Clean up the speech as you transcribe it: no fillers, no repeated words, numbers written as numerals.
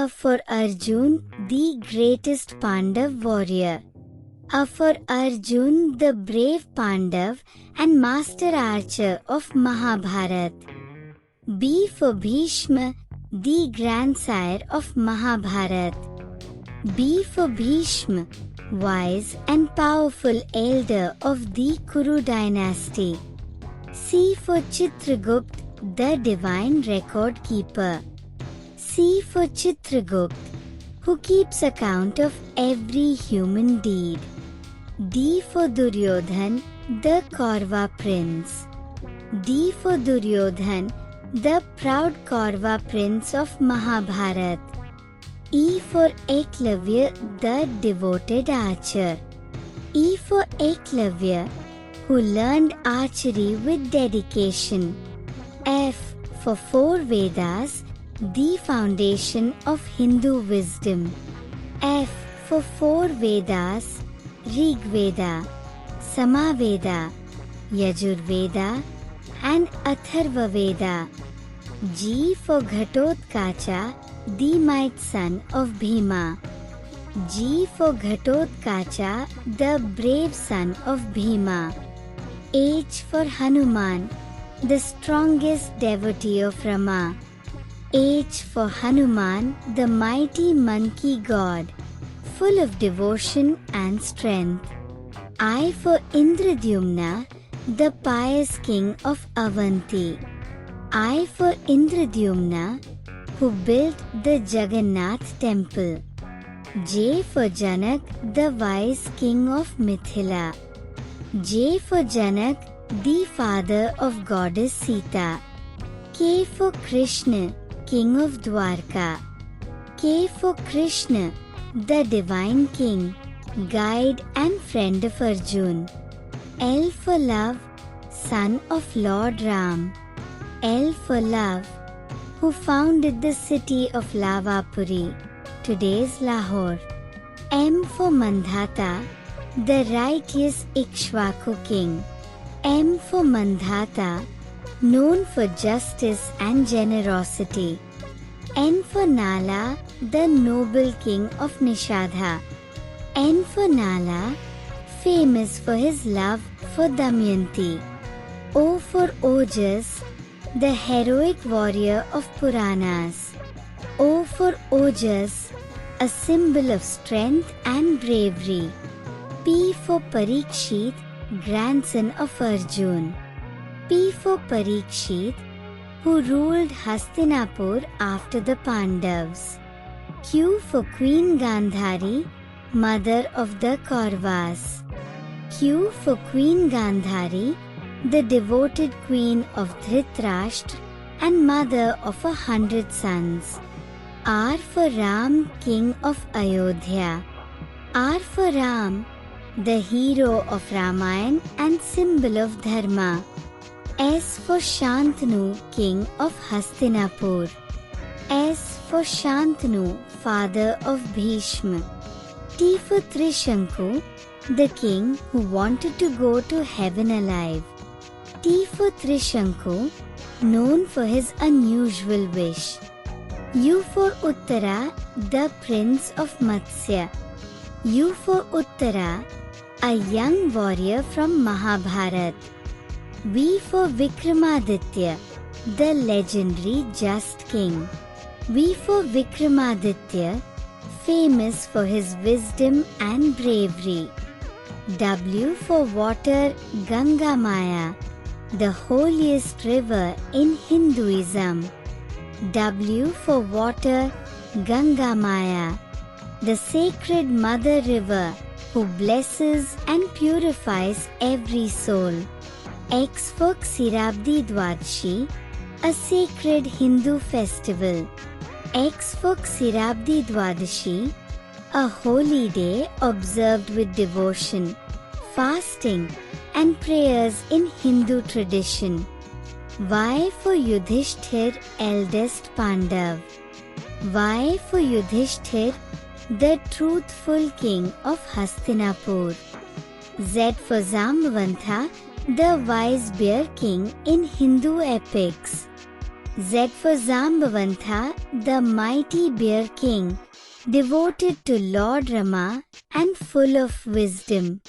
A for Arjun, the greatest Pandav warrior. A for Arjun, the brave Pandav and master archer of Mahabharat. B for Bhishma, the grandsire of Mahabharat. B for Bhishma, wise and powerful elder of the Kuru dynasty. C for Chitragupt, the divine record keeper. C for Chitragupt, who keeps account of every human deed. D for Duryodhan, the Kaurva prince. D for Duryodhan, the proud Kaurva prince of Mahabharat. E for Eklavya, the devoted archer. E for Eklavya, who learned archery with dedication. F for four Vedas, the foundation of Hindu wisdom. F for four Vedas, Rig Veda, Samaveda, Yajurveda and Atharva Veda. G for Ghatotkacha, the might son of Bhima. G for Ghatotkacha, the brave son of Bhima. H for Hanuman, the strongest devotee of Rama. H for Hanuman, the mighty monkey god, full of devotion and strength. I for Indradyumna, the pious king of Avanti. I for Indradyumna, who built the Jagannath temple. J for Janak, the wise king of Mithila. J for Janak, the father of goddess Sita. K for Krishna, king of Dwarka. K for Krishna, the divine king, guide and friend of Arjun. L for Love, son of Lord Ram. L for Love, who founded the city of Lavapuri, today's Lahore. M for Mandhata, the righteous Ikshvaku king. M for Mandhata, known for justice and generosity. N for Nala, the noble king of Nishadha. N for Nala, famous for his love for Damayanti. O for Ojas, the heroic warrior of Puranas. O for Ojas, a symbol of strength and bravery. P for Parikshit, grandson of Arjun. P for Parikshit, who ruled Hastinapur after the Pandavas. Q for Queen Gandhari, mother of the Kauravas. Q for Queen Gandhari, the devoted queen of Dhritarashtra and mother of 100 sons. R for Ram, king of Ayodhya. R for Ram, the hero of Ramayana and symbol of Dharma. S for Shantanu, king of Hastinapur. S for Shantanu, father of Bhishma. T for Trishanku, the king who wanted to go to heaven alive. T for Trishanku, known for his unusual wish. U for Uttara, the prince of Matsya. U for Uttara, a young warrior from Mahabharat. V for Vikramaditya, the legendary just king. V for Vikramaditya, famous for his wisdom and bravery. W for water, Ganga Maya, the holiest river in Hinduism. W for water, Ganga Maya, the sacred mother river who blesses and purifies every soul. X for Ksirabdi Dwadashi, a sacred Hindu festival. X for Ksirabdi Dwadashi, a holy day observed with devotion, fasting and prayers in Hindu tradition. Y for Yudhishthir, eldest Pandav. Y for Yudhishthir, the truthful king of Hastinapur. Z for Zambavantha, the wise bear king in Hindu epics. Z for Zambavantha, the mighty bear king, devoted to Lord Rama and full of wisdom.